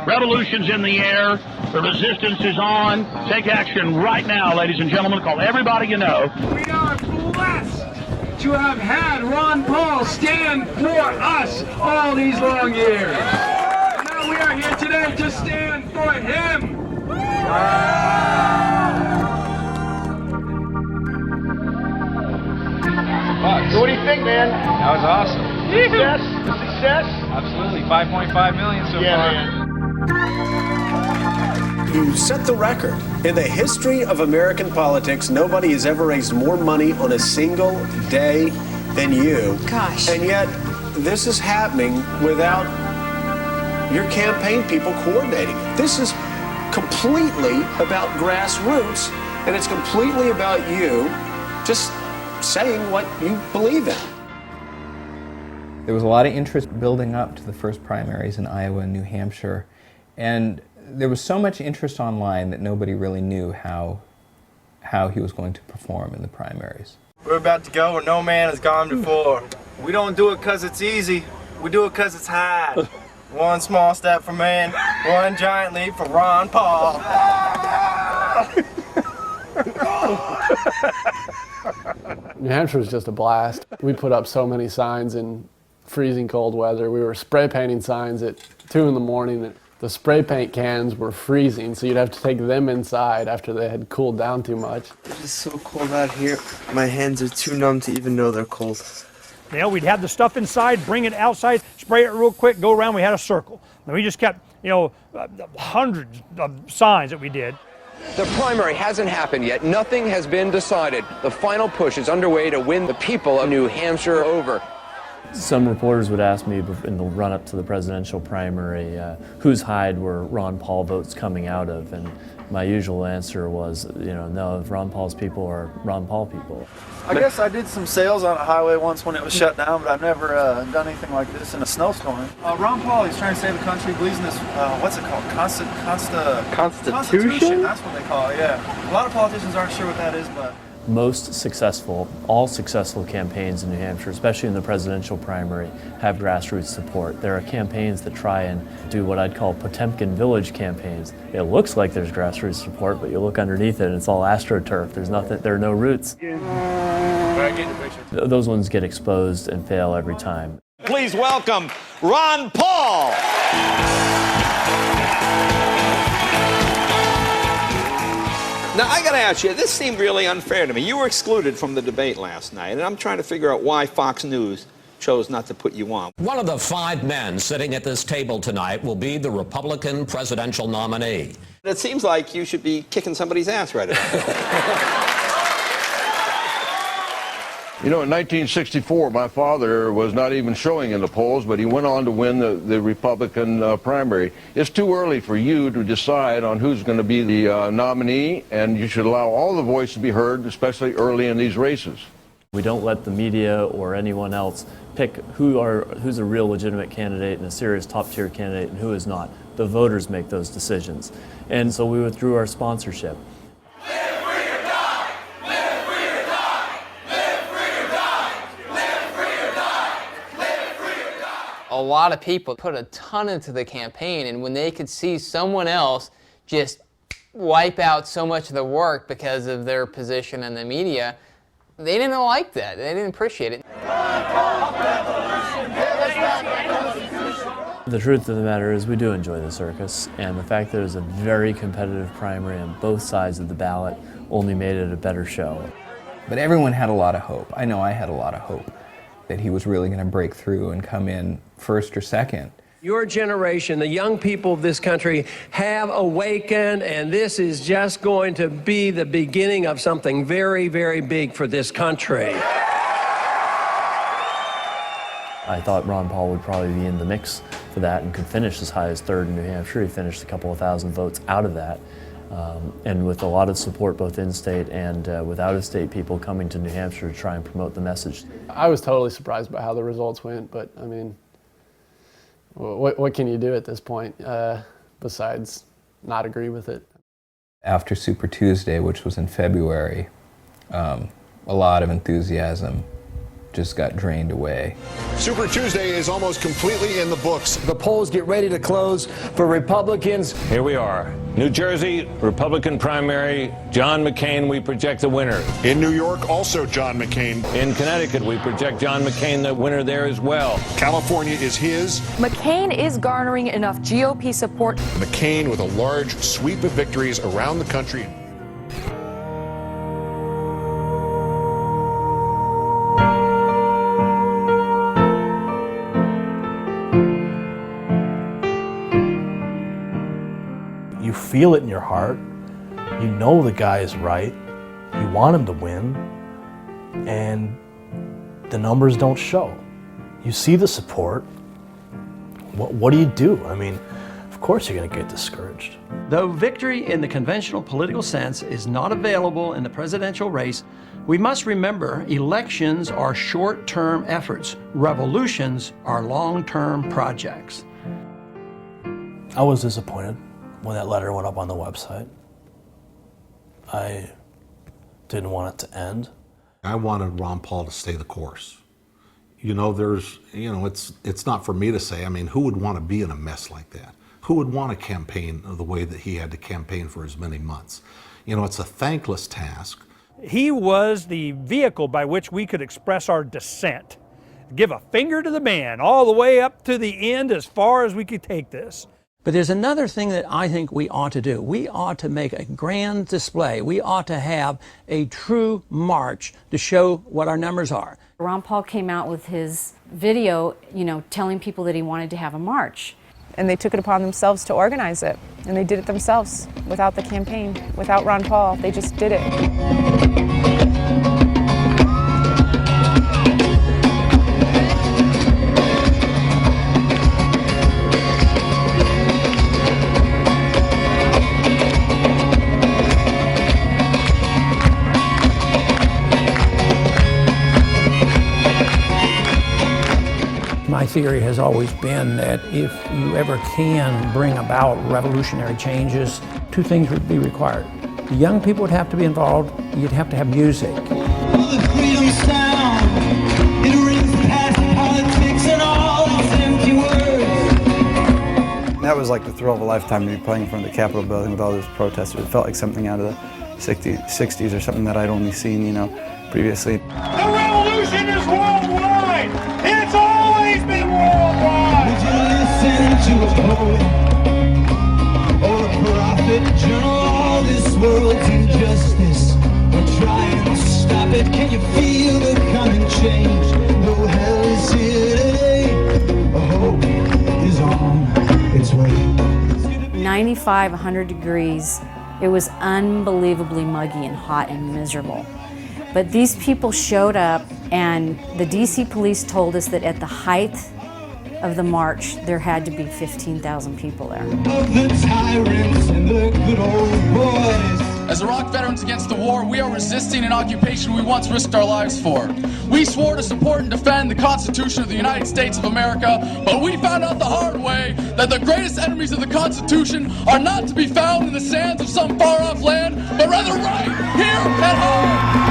Revolution's in the air. The resistance is on. Take action right now, ladies and gentlemen. Call everybody you know. We are blessed to have had Ron Paul stand for us all these long years. And now we are here today to stand for him. So what do you think, man? That was awesome. Success? Success? Absolutely. 5.5 million so far. Man. You set the record. In the history of American politics, nobody has ever raised more money on a single day than you. Gosh. And yet, this is happening without your campaign people coordinating. This is completely about grassroots, and it's completely about you just saying what you believe in. There was a lot of interest building up to the first primaries in Iowa and New Hampshire, and there was so much interest online that nobody really knew how he was going to perform in the primaries. We're about to go where no man has gone before. We don't do it because it's easy. We do it because it's hard. One small step for man, one giant leap for Ron Paul. New Hampshire was just a blast. We put up so many signs in freezing cold weather. We were spray painting signs at 2 in the morning. The spray paint cans were freezing, so you'd have to take them inside after they had cooled down too much. It's so cold out here. My hands are too numb to even know they're cold. You know, we'd have the stuff inside, bring it outside, spray it real quick, go around. We had a circle. And we just kept, hundreds of signs that we did. The primary hasn't happened yet. Nothing has been decided. The final push is underway to win the people of New Hampshire over. Some reporters would ask me in the run-up to the presidential primary, whose hide were Ron Paul votes coming out of? And my usual answer was, no, Ron Paul's people are Ron Paul people. I guess I did some sales on a highway once when it was shut down, but I've never done anything like this in a snowstorm. Ron Paul, he's trying to save the country, believes in this, what's it called? Constitution? That's what they call it, yeah. A lot of politicians aren't sure what that is, but... Most successful, all successful campaigns in New Hampshire, especially in the presidential primary, have grassroots support. There are campaigns that try and do what I'd call Potemkin Village campaigns. It looks like there's grassroots support, but you look underneath it and it's all AstroTurf. There's nothing, there are no roots. Those ones get exposed and fail every time. Please welcome Ron Paul. Now, I got to ask you, this seemed really unfair to me. You were excluded from the debate last night, and I'm trying to figure out why Fox News chose not to put you on. One of the 5 men sitting at this table tonight will be the Republican presidential nominee. It seems like you should be kicking somebody's ass right now. You know, in 1964, my father was not even showing in the polls, but he went on to win the Republican primary. It's too early for you to decide on who's going to be the nominee, and you should allow all the voice to be heard, especially early in these races. We don't let the media or anyone else pick who's a real legitimate candidate and a serious top-tier candidate and who is not. The voters make those decisions. And so we withdrew our sponsorship. A lot of people put a ton into the campaign, and when they could see someone else just wipe out so much of the work because of their position in the media, they didn't like that. They didn't appreciate it. The truth of the matter is we do enjoy the circus, and the fact that it was a very competitive primary on both sides of the ballot only made it a better show. But everyone had a lot of hope. I know I had a lot of hope that he was really going to break through and come in first or second. Your generation, the young people of this country, have awakened, and this is just going to be the beginning of something very, very big for this country. I thought Ron Paul would probably be in the mix for that and could finish as high as 3rd in New Hampshire. He finished a couple of thousand votes out of that. And with a lot of support both in-state and with out-of-state people coming to New Hampshire to try and promote the message. I was totally surprised by how the results went, but I mean, what can you do at this point besides not agree with it? After Super Tuesday, which was in February, a lot of enthusiasm just got drained away. Super Tuesday is almost completely in the books. The polls get ready to close for Republicans. Here we are. New Jersey, Republican primary, John McCain, we project the winner. In New York, also John McCain. In Connecticut, we project John McCain the winner there as well. California is his. McCain is garnering enough GOP support. McCain with a large sweep of victories around the country. You feel it in your heart. You know the guy is right. You want him to win. And the numbers don't show. You see the support. What do you do? I mean, of course you're going to get discouraged. Though victory in the conventional political sense is not available in the presidential race, we must remember elections are short-term efforts. Revolutions are long-term projects. I was disappointed when that letter went up on the website. I didn't want it to end. I wanted Ron Paul to stay the course. You know, it's not for me to say. I mean, who would want to be in a mess like that? Who would want to campaign the way that he had to campaign for as many months? You know, it's a thankless task. He was the vehicle by which we could express our dissent. Give a finger to the man all the way up to the end as far as we could take this. But there's another thing that I think we ought to do. We ought to make a grand display. We ought to have a true march to show what our numbers are. Ron Paul came out with his video, telling people that he wanted to have a march. And they took it upon themselves to organize it. And they did it themselves, without the campaign, without Ron Paul. They just did it. My theory has always been that if you ever can bring about revolutionary changes, two things would be required. The young people would have to be involved, you'd have to have music. The freedom sound, it rings past politics and all its empty words. That was like the thrill of a lifetime to be playing in front of the Capitol building with all those protesters. It felt like something out of the 60s or something that I'd only seen, previously. The revolution is worldwide! It's always been worldwide! Would you listen to a poet or a prophet? Journal all this world's injustice or try and stop it. Can you feel the coming change? Though hell is here today, hope is on its way. 95, 100 degrees. It was unbelievably muggy and hot and miserable. But these people showed up, and the DC police told us that at the height of the march, there had to be 15,000 people there. Of the tyrants and the good old boys. As Iraq veterans against the war, we are resisting an occupation we once risked our lives for. We swore to support and defend the Constitution of the United States of America, but we found out the hard way that the greatest enemies of the Constitution are not to be found in the sands of some far-off land, but rather right here at home.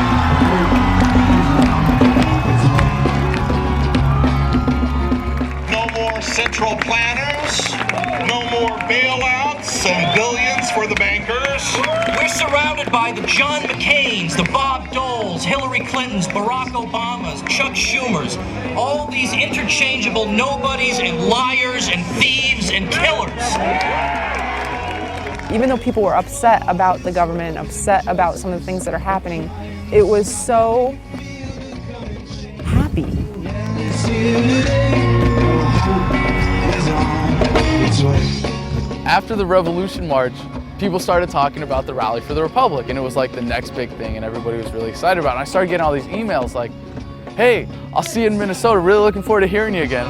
No more central planners, no more bailouts and billions for the bankers. We're surrounded by the John McCains, the Bob Doles, Hillary Clintons, Barack Obamas, Chuck Schumers, all these interchangeable nobodies and liars and thieves and killers. Even though people were upset about the government, upset about some of the things that are happening, it was so happy. After the Revolution March, people started talking about the Rally for the Republic, and it was like the next big thing, and everybody was really excited about it. And I started getting all these emails like, hey, I'll see you in Minnesota, really looking forward to hearing you again.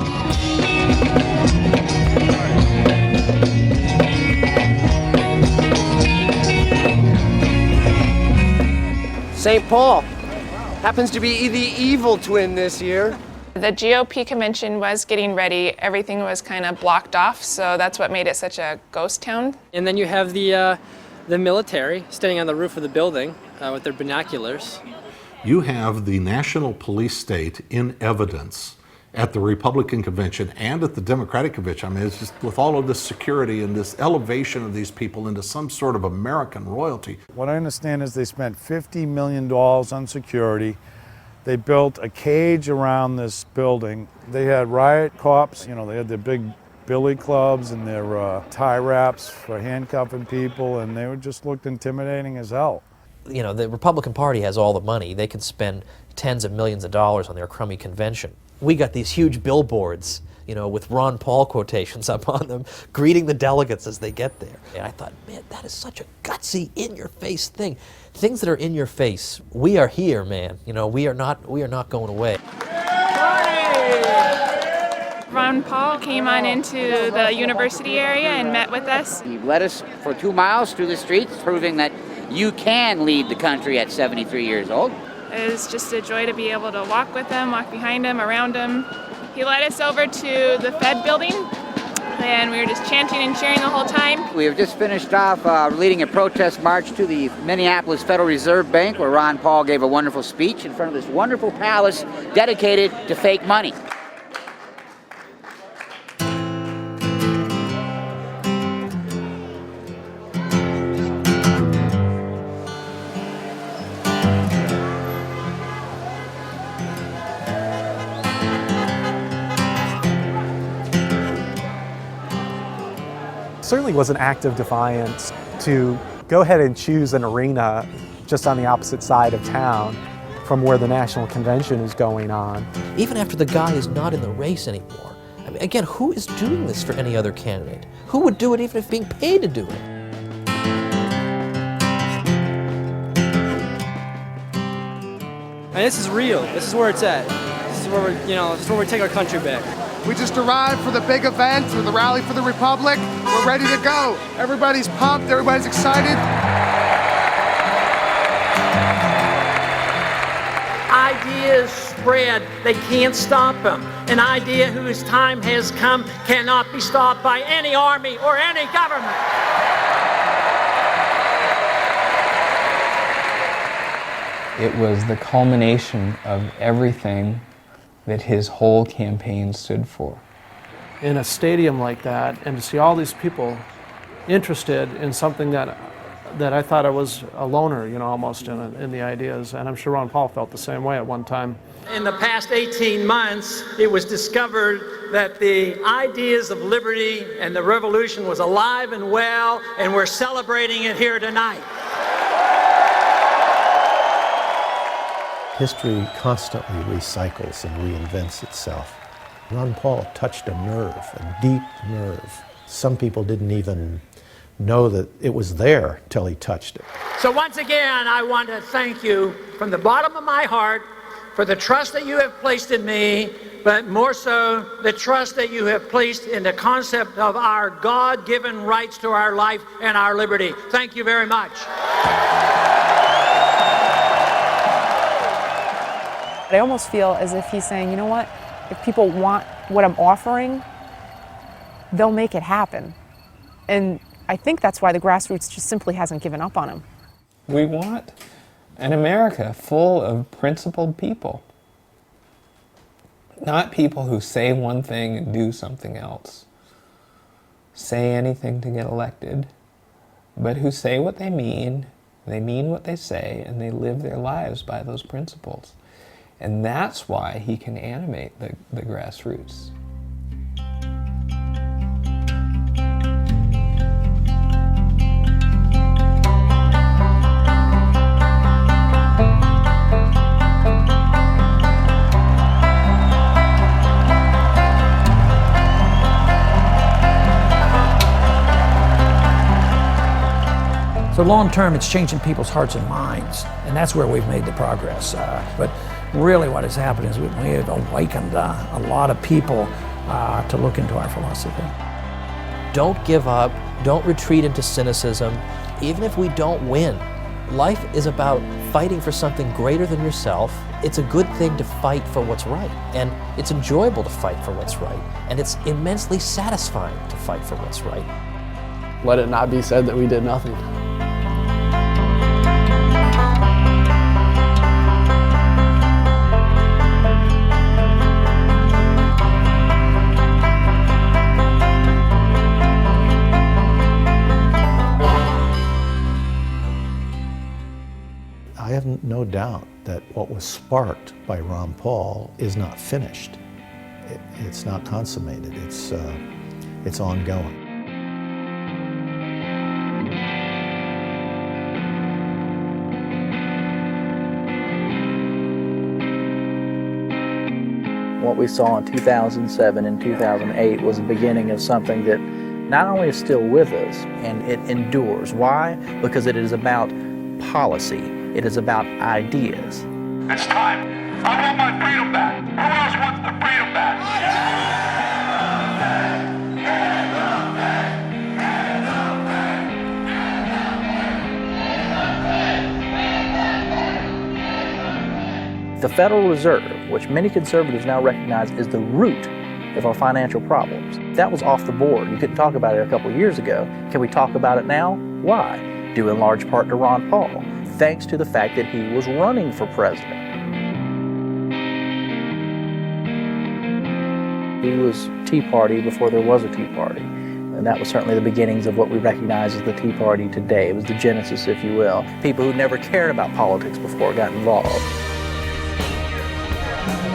St. Paul happens to be the evil twin this year. The GOP convention was getting ready. Everything was kind of blocked off, so that's what made it such a ghost town. And then you have the military standing on the roof of the building with their binoculars. You have the National Police State in evidence at the Republican convention and at the Democratic convention. I mean, it's just with all of this security and this elevation of these people into some sort of American royalty. What I understand is they spent $50 million on security. They built a cage around this building. They had riot cops, you know, they had their big billy clubs and their tie wraps for handcuffing people, and they just looked intimidating as hell. You know, the Republican Party has all the money. They could spend tens of millions of dollars on their crummy convention. We got these huge billboards, you know, with Ron Paul quotations up on them, greeting the delegates as they get there. And I thought, man, that is such a gutsy, in-your-face thing. Things that are in your face, we are here, man. You know, we are not going away. Ron Paul came on into the university area and met with us. He led us for 2 miles through the streets, proving that you can lead the country at 73 years old. It was just a joy to be able to walk with him, walk behind him, around him. He led us over to the Fed building, and we were just chanting and cheering the whole time. We have just finished off leading a protest march to the Minneapolis Federal Reserve Bank, where Ron Paul gave a wonderful speech in front of this wonderful palace dedicated to fake money. Certainly was an act of defiance to go ahead and choose an arena just on the opposite side of town from where the national convention is going on. Even after the guy is not in the race anymore. I mean, again, who is doing this for any other candidate? Who would do it even if being paid to do it? And this is real. This is where it's at. This is where this is where we take our country back. We just arrived for the big event, for the Rally for the Republic. We're ready to go. Everybody's pumped, everybody's excited. Ideas spread, they can't stop them. An idea whose time has come cannot be stopped by any army or any government. It was the culmination of everything that his whole campaign stood for. In a stadium like that, and to see all these people interested in something that I thought I was a loner, you know, almost in the ideas, and I'm sure Ron Paul felt the same way at one time. In the past 18 months, it was discovered that the ideas of liberty and the revolution was alive and well, and we're celebrating it here tonight. History constantly recycles and reinvents itself. Ron Paul touched a nerve, a deep nerve. Some people didn't even know that it was there till he touched it. So once again, I want to thank you from the bottom of my heart for the trust that you have placed in me, but more so the trust that you have placed in the concept of our God-given rights to our life and our liberty. Thank you very much. I almost feel as if he's saying, you know what, if people want what I'm offering, they'll make it happen. And I think that's why the grassroots just simply hasn't given up on him. We want an America full of principled people. Not people who say one thing and do something else. Say anything to get elected, but who say what they mean what they say, and they live their lives by those principles. And that's why he can animate the grassroots. So long term, it's changing people's hearts and minds, and that's where we've made the progress. But really what has happened is we have awakened a lot of people to look into our philosophy. Don't give up. Don't retreat into cynicism. Even if we don't win, life is about fighting for something greater than yourself. It's a good thing to fight for what's right, and it's enjoyable to fight for what's right, and it's immensely satisfying to fight for what's right. Let it not be said that we did nothing. no doubt that what was sparked by Ron Paul is not finished. It's not consummated. It's ongoing. What we saw in 2007 and 2008 was the beginning of something that not only is still with us, and it endures. Why? Because it is about policy. It is about ideas. It's time. I want my freedom back. Who else wants the freedom back? The Federal Reserve, which many conservatives now recognize is the root of our financial problems, that was off the board. You couldn't talk about it a couple of years ago. Can we talk about it now? Why? Due in large part to Ron Paul, thanks to the fact that he was running for president. He was Tea Party before there was a Tea Party. And that was certainly the beginnings of what we recognize as the Tea Party today. It was the genesis, if you will. People who never cared about politics before got involved.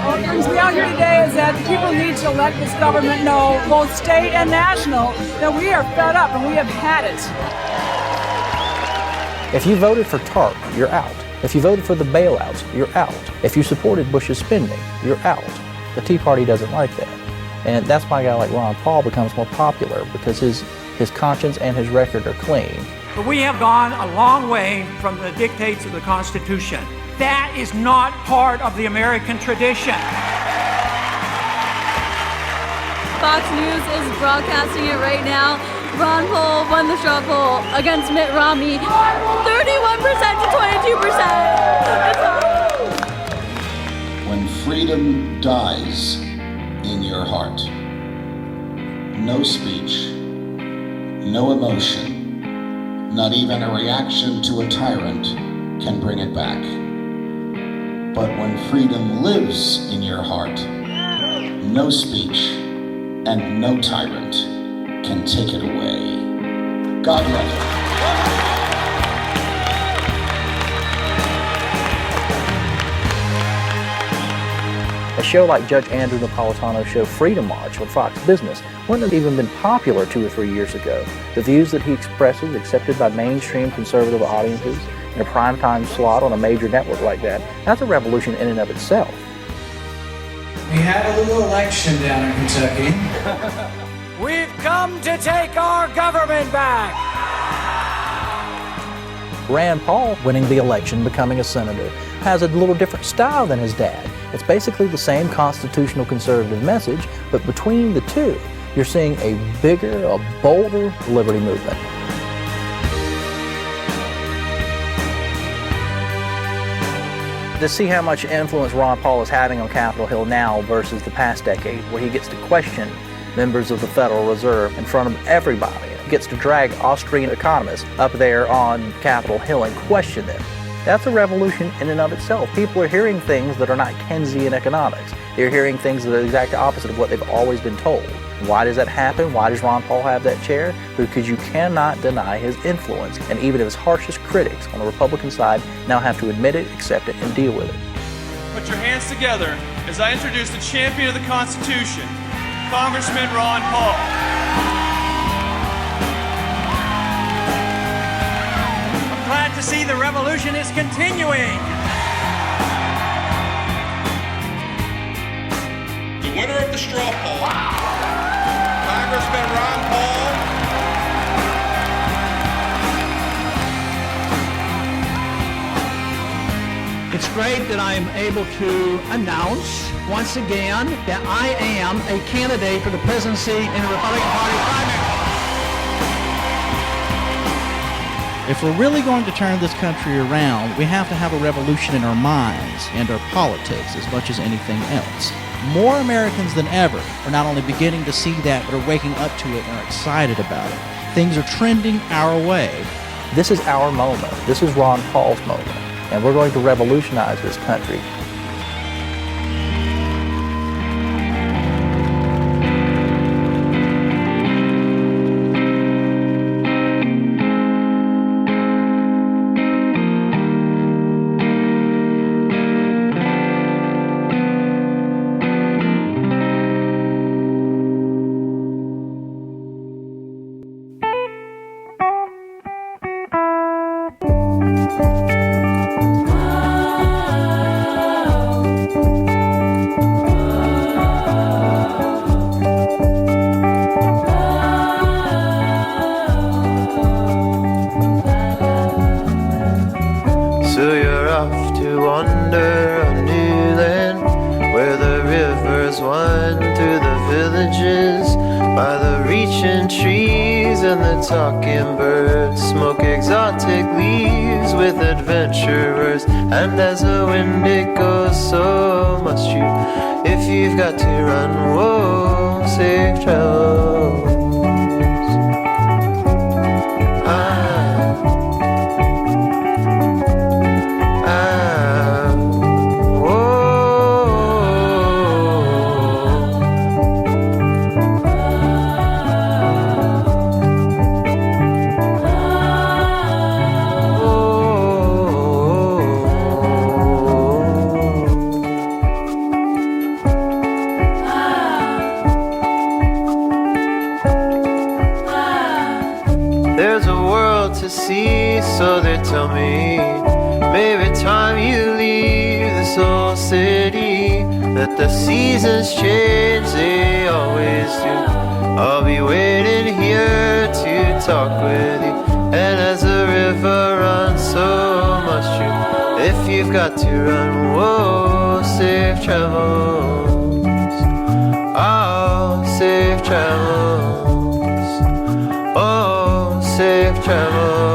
What brings me out here today is that people need to let this government know, both state and national, that we are fed up and we have had it. If you voted for TARP, you're out. If you voted for the bailouts, you're out. If you supported Bush's spending, you're out. The Tea Party doesn't like that. And that's why a guy like Ron Paul becomes more popular, because his conscience and his record are clean. But we have gone a long way from the dictates of the Constitution. That is not part of the American tradition. Fox News is broadcasting it right now. Ron Paul won the straw poll against Mitt Romney, 31% to 22%. When freedom dies in your heart, no speech, no emotion, not even a reaction to a tyrant can bring it back. But when freedom lives in your heart, no speech and no tyrant can take it away. God love you. A show like Judge Andrew Napolitano's show Freedom March on Fox Business wouldn't have even been popular 2 or 3 years ago. The views that he expresses, accepted by mainstream conservative audiences, in a primetime slot on a major network like that, that's a revolution in and of itself. We had a little election down in Kentucky. We've come to take our government back. Rand Paul winning the election, becoming a senator, has a little different style than his dad. It's basically the same constitutional conservative message, but between the two, you're seeing a bigger, a bolder liberty movement. To see how much influence Ron Paul is having on Capitol Hill now versus the past decade, where he gets to question members of the Federal Reserve in front of everybody, gets to drag Austrian economists up there on Capitol Hill and question them. That's a revolution in and of itself. People are hearing things that are not Keynesian economics. They're hearing things that are the exact opposite of what they've always been told. Why does that happen? Why does Ron Paul have that chair? Because you cannot deny his influence, and even his harshest critics on the Republican side now have to admit it, accept it, and deal with it. Put your hands together as I introduce the champion of the Constitution, Congressman Ron Paul. I'm glad to see the revolution is continuing. The winner of the straw poll, Congressman Ron Paul. It's great that I'm able to announce once again that I am a candidate for the presidency in the Republican Party primary. If we're really going to turn this country around, we have to have a revolution in our minds and our politics as much as anything else. More Americans than ever are not only beginning to see that, but are waking up to it and are excited about it. Things are trending our way. This is our moment. This is Ron Paul's moment. And we're going to revolutionize this country. trees and the talking birds smoke exotic leaves with adventurers. And as the wind it goes, so must you. If you've got to run, whoa, safe travels. There's a world to see, so they tell me. Maybe time you leave this old city, that the seasons change, they always do. I'll be waiting here to talk with you. And as the river runs, so must you. If you've got to run, whoa, safe travels. Oh, safe travels. Oh, safe travels.